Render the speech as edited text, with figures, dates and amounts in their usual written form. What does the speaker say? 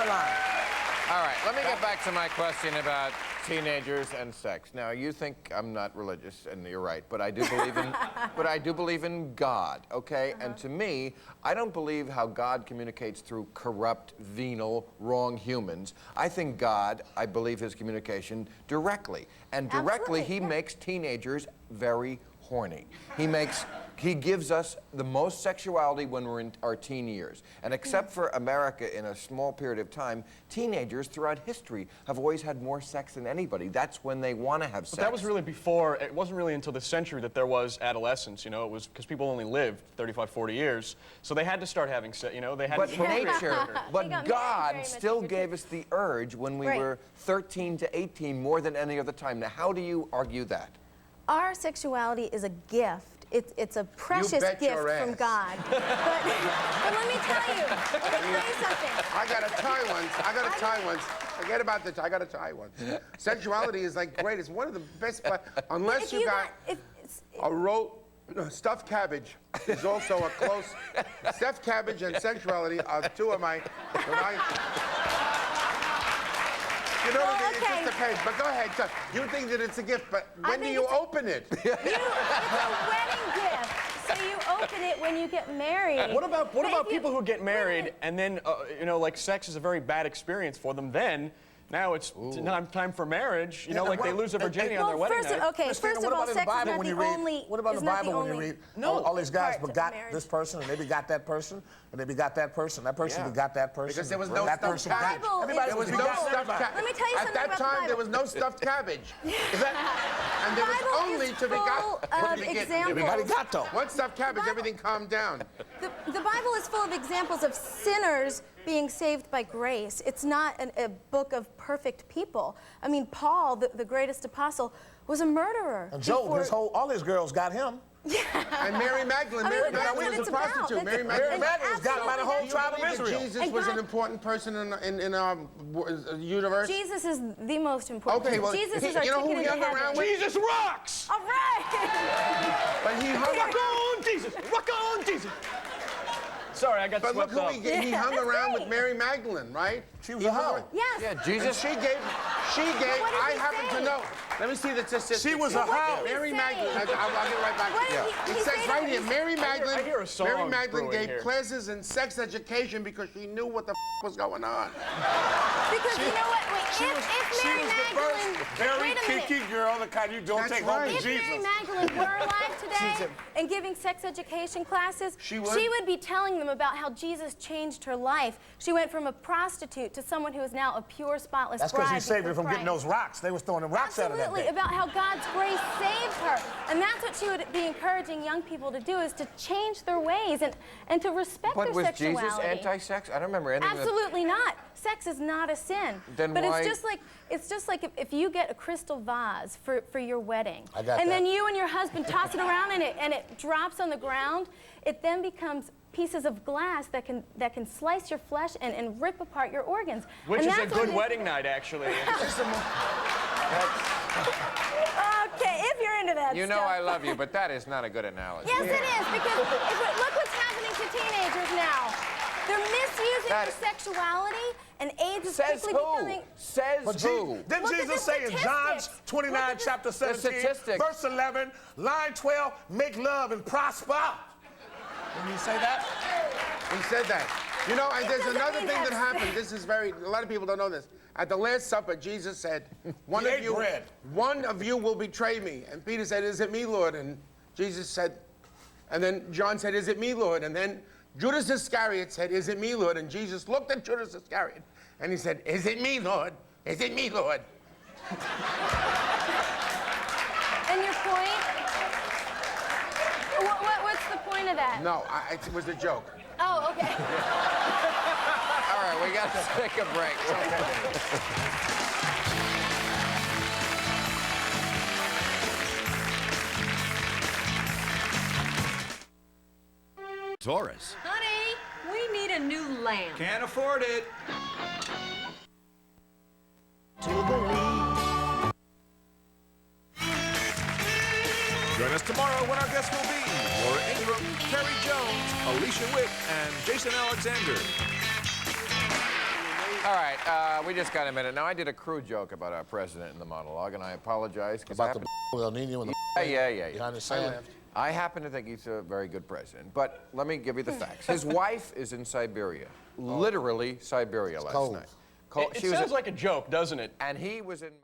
line. All right, let me get back to my question about teenagers and sex. Now, you think I'm not religious, and you're right, but I do believe in God, okay? And to me, I don't believe how God communicates through corrupt, venal, wrong humans. I think God, I believe his communication directly. And directly, he makes teenagers very horny. He gives us the most sexuality when we're in our teen years. And except for America in a small period of time, teenagers throughout history have always had more sex than anybody. That's when they want to have sex. But that was really before, it wasn't really until this century that there was adolescence, you know, it was because people only lived 35, 40 years. So they had to start having sex, you know, they had to nature, but God still gave us the urge when we were 13 to 18 more than any other time. Now, how do you argue that? Our sexuality is a gift. It's a precious gift from God. But let me tell you something. I got to tie once. Forget about the tie. I got to tie once. Sexuality is like great. It's one of the best. Unless you got stuffed cabbage is also a close. Stuffed cabbage and sexuality are two of my. You know what I mean? It just depends. But go ahead. You think that it's a gift, but when do you open it? It's a wedding gift. So you open it when you get married. What about people who get married and then, you know, like sex is a very bad experience for them then? Now it's time for marriage. You know, like they lose their virginity on their wedding night. First of all, sex is not the only. What about in the Bible when you read all these guys begot this person, and they begot that person, and they begot that person, that person begot that person. Because there was no stuffed cabbage. There was no stuffed cabbage. Let me tell you something about the Bible. At that time, there was no stuffed cabbage. And there was only to be got. Everybody got though. One stuffed cabbage, everything calmed down. The Bible is full of examples of sinners being saved by grace. It's not a book of perfect people. I mean, Paul, the greatest apostle, was a murderer. And Job, all his girls got him. Yeah. And Mary Magdalene, Mary Magdalene was a prostitute. Mary Magdalene was got by the whole tribe of Israel. Jesus was an important person in our universe. Jesus is the most important. Okay, well, Jesus is our you know who he hung ticket into around with? Jesus rocks! All right. But he hung rock on Jesus! Rock on Jesus! Sorry, I got swept up. But look who he hung around with, Mary Magdalene, right? She was a hoe. Yes. Yeah, Jesus. She gave. I happen to know. Let me see the statistics. She was a hoe. Mary Magdalene. I'll get right back to you. It says right here, Mary Magdalene. Mary Magdalene gave classes in sex education because she knew what the was going on. Because you know what? Wait, if Mary Magdalene, very kicky girl, the kind you don't take home to Jesus. If Mary Magdalene were alive today and giving sex education classes, she would be telling them about how Jesus changed her life. She went from a prostitute to someone who is now a pure, spotless bride. That's because he saved her from getting those rocks. They was throwing the rocks at her that day. Absolutely, about how God's grace saved her. And that's what she would be encouraging young people to do, is to change their ways and to respect their sexuality. But was Jesus anti-sex? I don't remember anything. Absolutely not. Sex is not a sin. Then but why? It's just like if you get a crystal vase for your wedding, and then you and your husband toss it around and it drops on the ground, it then becomes pieces of glass that can slice your flesh and rip apart your organs. Which is a good wedding night, actually. Okay, if you're into that You know I love you, but that is not a good analogy. Yes, it is, because look what's happening to teenagers now. They're misusing their sexuality, and AIDS is quickly becoming... Says who? Didn't Jesus say in John 29, chapter 17, verse 11, line 12, make love and prosper? Didn't he say that? He said that. You know, and there's another thing that happened. This is a lot of people don't know this. At the Last Supper, Jesus said, one of you will betray me. And Peter said, is it me, Lord? And Jesus said, and then John said, is it me, Lord? And then Judas Iscariot said, is it me, Lord? And Jesus looked at Judas Iscariot and he said, is it me, Lord? Is it me, Lord? And your point? What's the point of that? No, it was a joke. Oh, okay. All right, we got to take a break. Taurus. Honey, we need a new lamp. Can't afford it. To the lead. Join us tomorrow when our guests will be Laura Ingram, Terry Jones, Alicia Witt, and Jason Alexander. All right, we just got a minute. Now, I did a crude joke about our president in the monologue, and I apologize. About the El Nino and the Yeah. behind the sand. I happen to think he's a very good president, but let me give you the facts. His wife is in Siberia, literally Siberia last cold. night. It sounds like a joke, doesn't it? And he was in...